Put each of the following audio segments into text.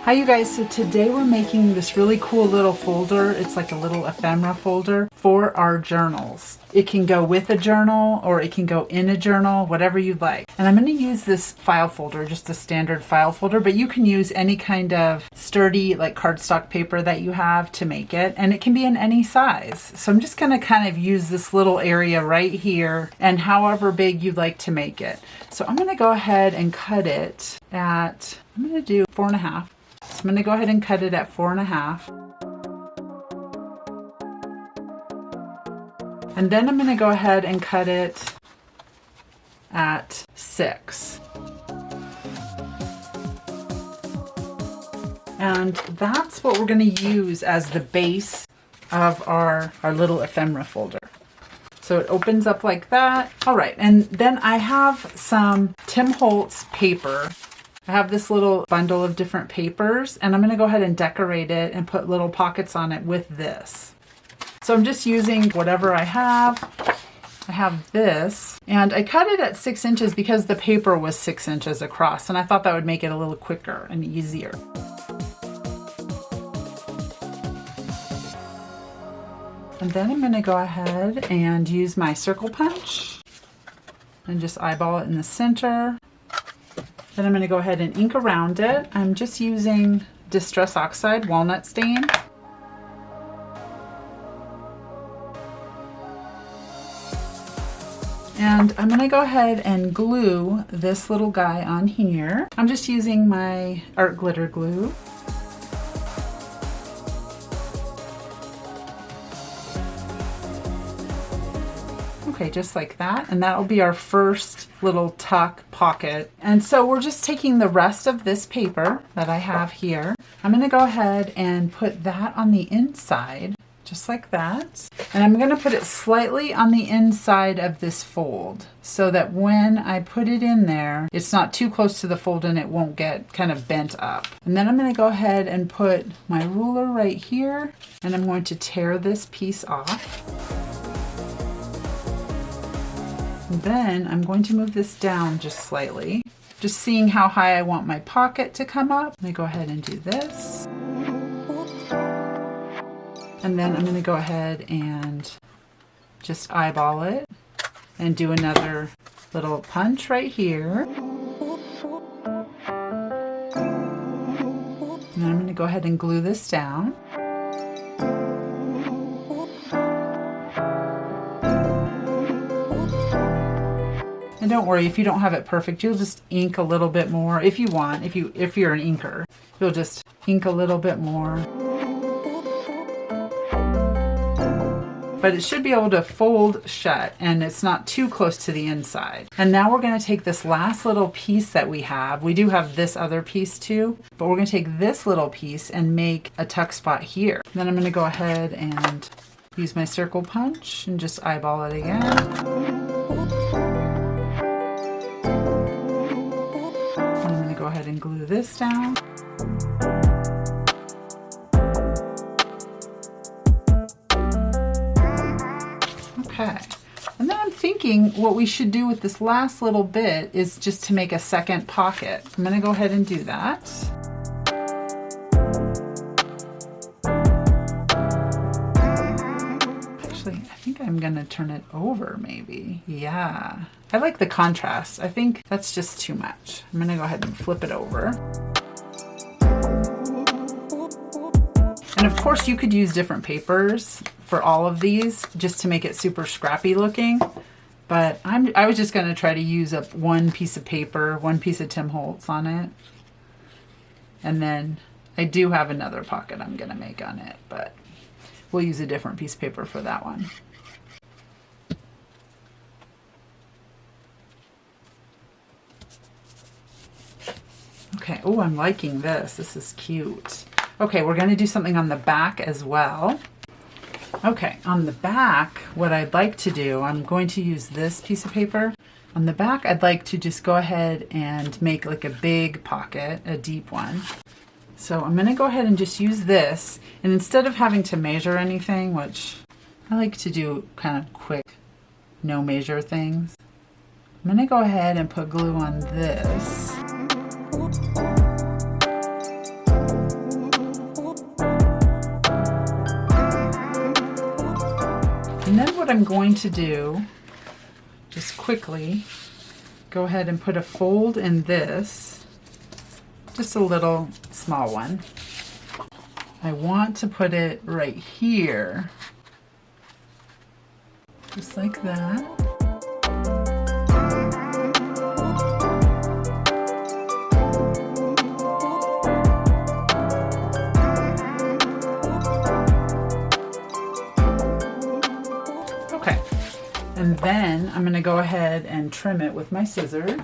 Hi you guys, so today we're making this really cool little folder. It's like a little ephemera folder for our journals. It can go with a journal or it can go in a journal, whatever you'd like. And I'm going to use this file folder, just a standard file folder, but you can use any kind of sturdy like cardstock paper that you have to make it, and it can be in any size. So I'm just going to kind of use this little area right here and however big you'd like to make it. So I'm going to go ahead and cut it at, I'm going to do 4.5. So I'm going to go ahead and cut it at 4.5. And then I'm going to go ahead and cut it at 6. And that's what we're going to use as the base of our little ephemera folder. So it opens up like that. All right, and then I have some Tim Holtz paper. I have this little bundle of different papers, and I'm going to go ahead and decorate it and put little pockets on it with this. So I'm just using whatever I have. I have this, and I cut it at 6 inches because the paper was 6 inches across, and I thought that would make it a little quicker and easier. And then I'm going to go ahead and use my circle punch and just eyeball it in the center. Then I'm going to go ahead and ink around it. I'm just using Distress Oxide Walnut Stain. And I'm going to go ahead and glue this little guy on here. I'm just using my art glitter glue. Okay, just like that. And that will be our first little tuck pocket. And so we're just taking the rest of this paper that I have here. I'm going to go ahead and put that on the inside, just like that. And I'm going to put it slightly on the inside of this fold so that when I put it in there, it's not too close to the fold and it won't get kind of bent up. And then I'm going to go ahead and put my ruler right here, and I'm going to tear this piece off. And then I'm going to move this down just slightly, just seeing how high I want my pocket to come up. Let me go ahead and do this. And then I'm going to go ahead and just eyeball it and do another little punch right here. And then I'm going to go ahead and glue this down. And don't worry, if you don't have it perfect, you'll just ink a little bit more if you want. If you're an inker, you'll just ink a little bit more. But it should be able to fold shut and it's not too close to the inside. And now we're going to take this last little piece that we have. We do have this other piece too, but we're going to take this little piece and make a tuck spot here. Then I'm going to go ahead and use my circle punch and just eyeball it again. Go ahead and glue this down. Okay, and then I'm thinking what we should do with this last little bit is just to make a second pocket. I'm going to go ahead and do that. Actually, I think I'm going to turn it over maybe. Yeah. I like the contrast. I think that's just too much. I'm going to go ahead and flip it over. And of course you could use different papers for all of these just to make it super scrappy looking. But I was just going to try to use up one piece of paper, one piece of Tim Holtz on it. And then I do have another pocket I'm going to make on it, but we'll use a different piece of paper for that one. Okay, oh, I'm liking this. This is cute. Okay, we're going to do something on the back as well. Okay, on the back, what I'd like to do, I'm going to use this piece of paper. On the back, I'd like to just go ahead and make like a big pocket, a deep one. So I'm going to go ahead and just use this, and instead of having to measure anything, which I like to do kind of quick, no measure things, I'm going to go ahead and put glue on this. And then what I'm going to do, just quickly, go ahead and put a fold in this, just a little small one. I want to put it right here, just like that. Okay, and then I'm going to go ahead and trim it with my scissors.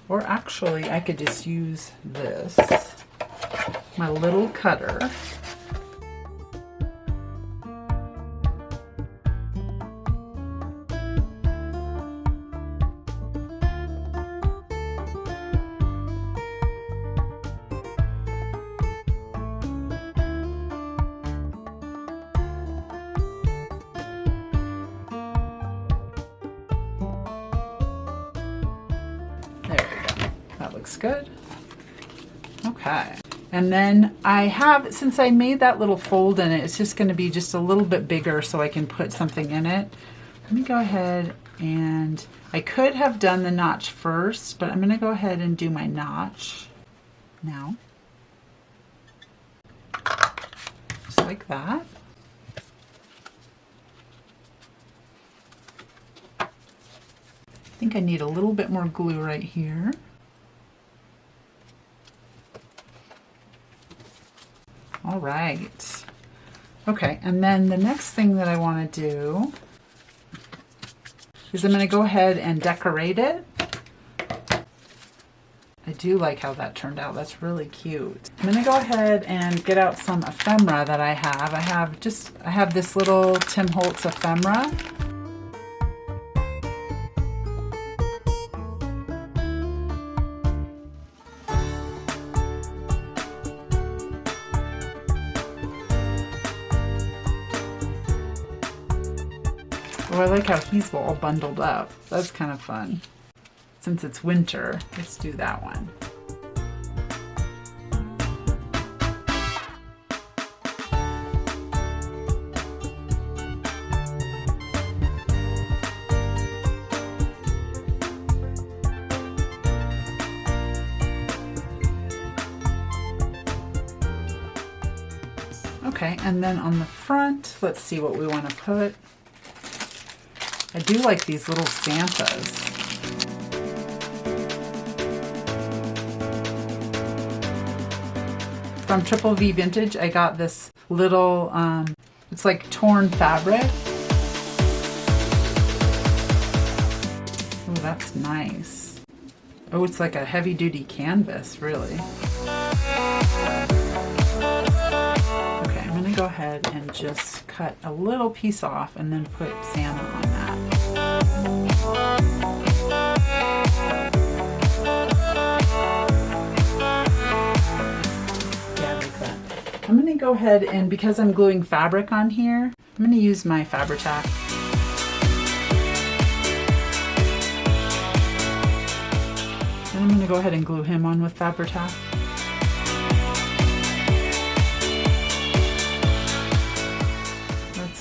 Or actually, I could just use this, my little cutter. Looks good. Okay, and then I have, since I made that little fold in it, it's just going to be just a little bit bigger so I can put something in it. Let me go ahead, and I could have done the notch first, but I'm going to go ahead and do my notch now, just like that. I think I need a little bit more glue right here. All right. Okay, and then the next thing that I want to do is I'm going to go ahead and decorate it. I do like how that turned out. That's really cute. I'm going to go ahead and get out some ephemera that I have. I have this little Tim Holtz ephemera. Oh, I like how he's all bundled up. That's kind of fun. Since it's winter, let's do that one. Okay, and then on the front, let's see what we want to put. I do like these little Santas. From Triple V Vintage, I got this little, it's like torn fabric. Oh, that's nice. Oh, it's like a heavy duty canvas, really. Okay, I'm gonna go ahead and just cut a little piece off and then put Santa on that. Yeah, like that. I'm gonna go ahead and, because I'm gluing fabric on here, I'm gonna use my Fabri-Tac. And I'm gonna go ahead and glue him on with Fabri-Tac.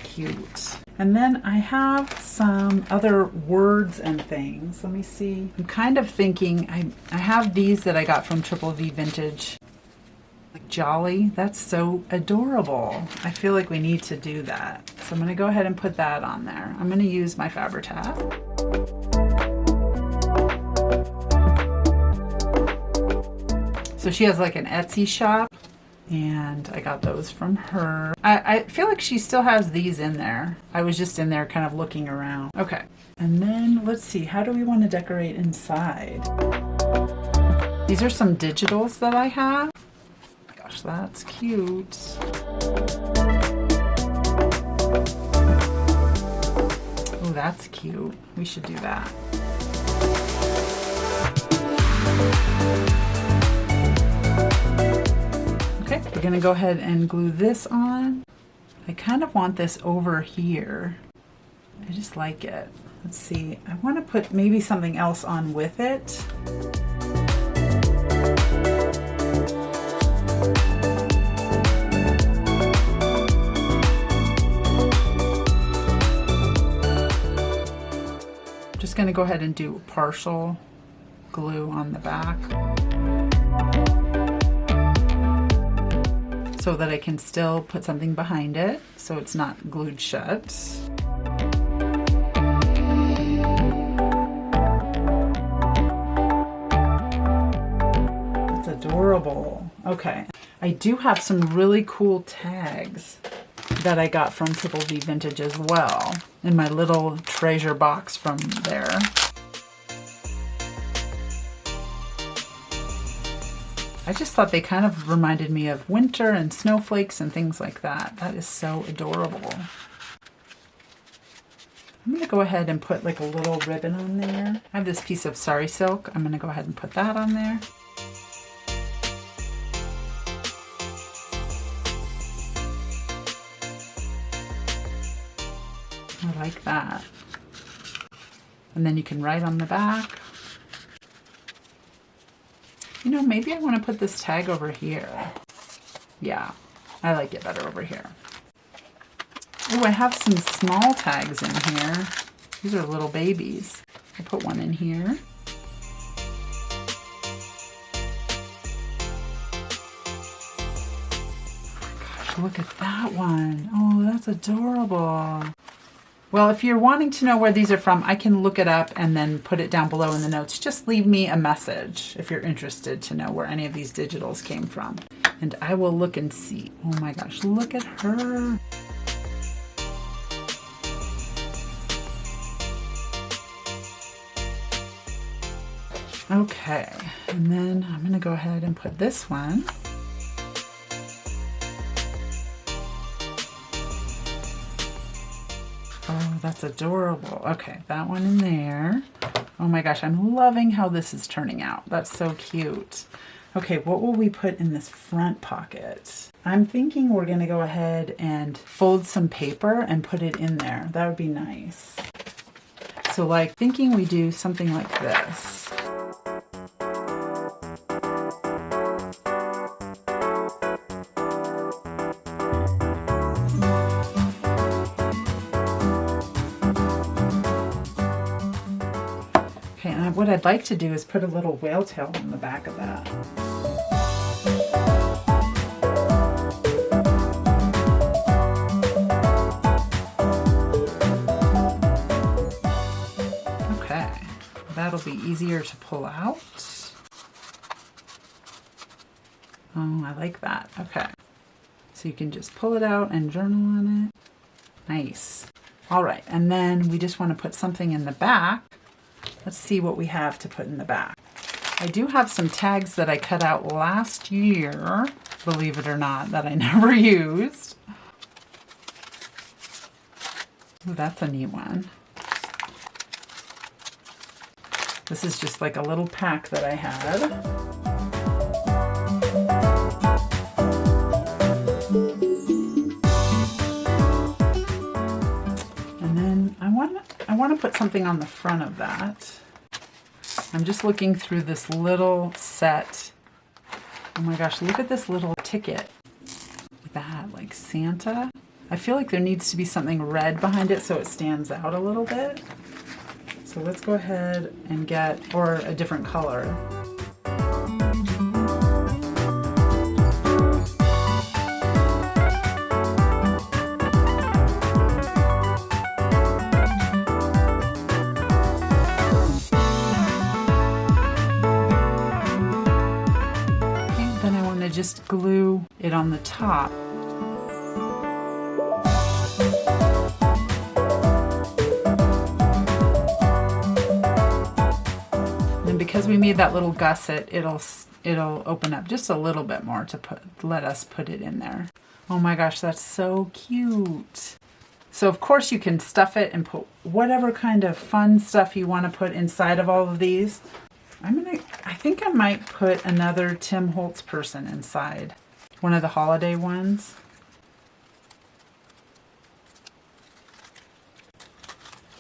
Cute. And then I have some other words and things. Let me see. I'm kind of thinking, I have these that I got from Triple V Vintage. Like Jolly. That's so adorable. I feel like we need to do that. So I'm going to go ahead and put that on there. I'm going to use my Fabri-Tac. So she has like an Etsy shop, and I got those from her. I feel like she still has these in there. I was just in there kind of looking around. Okay, and then let's see, how do we want to decorate inside? These are some digitals that I have. Oh my gosh, that's cute. Oh, that's cute. We should do that. We're gonna go ahead and glue this on. I kind of want this over here. I just like it. Let's see, I want to put maybe something else on with it. Just going to go ahead and do partial glue on the back so that I can still put something behind it so it's not glued shut. That's adorable. Okay, I do have some really cool tags that I got from Triple V Vintage as well in my little treasure box from there. I just thought they kind of reminded me of winter and snowflakes and things like that. That is so adorable. I'm going to go ahead and put like a little ribbon on there. I have this piece of sari silk. I'm going to go ahead and put that on there. I like that. And then you can write on the back. You know, maybe I want to put this tag over here. Yeah, I like it better over here. Oh, I have some small tags in here. These are little babies. I'll put one in here. Gosh, look at that one. Oh, that's adorable. Well, if you're wanting to know where these are from, I can look it up and then put it down below in the notes. Just leave me a message if you're interested to know where any of these digitals came from. And I will look and see. Oh my gosh, look at her. Okay, and then I'm gonna go ahead and put this one. Oh, that's adorable. Okay, that one in there. Oh my gosh, I'm loving how this is turning out. That's so cute. Okay, what will we put in this front pocket? I'm thinking we're gonna go ahead and fold some paper and put it in there. That would be nice. So like thinking we do something like this. What I'd like to do is put a little whale tail on the back of that. Okay, that'll be easier to pull out. Oh, I like that. Okay, so you can just pull it out and journal on it. Nice. All right, and then we just want to put something in the back. Let's see what we have to put in the back. I do have some tags that I cut out last year, believe it or not, that I never used. Ooh, that's a neat one. This is just like a little pack that I had. And then I want to put something on the front of that. I'm just looking through this little set. Oh my gosh, look at this little ticket. Like that, like Santa. I feel like there needs to be something red behind it so it stands out a little bit. So let's go ahead and get, or a different color. Just glue it on the top. And because we made that little gusset, it'll open up just a little bit more to let us put it in there. Oh my gosh, that's so cute. So of course you can stuff it and put whatever kind of fun stuff you want to put inside of all of these. I think I might put another Tim Holtz person inside. one of the holiday ones.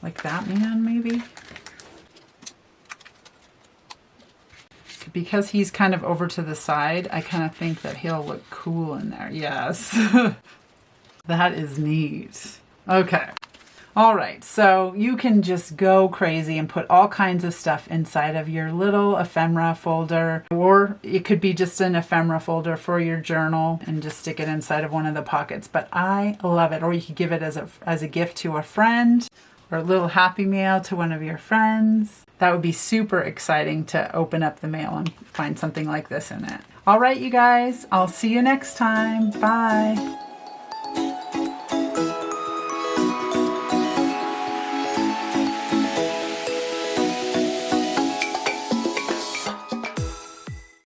Like that man, maybe? Because he's kind of over to the side, I kind of think that he'll look cool in there. Yes. That is neat. Okay. All right, so you can just go crazy and put all kinds of stuff inside of your little ephemera folder, or it could be just an ephemera folder for your journal and just stick it inside of one of the pockets. But I love it. Or you could give it as a gift to a friend, or a little happy mail to one of your friends. That would be super exciting to open up the mail and find something like this in it. All right, you guys, I'll see you next time. Bye.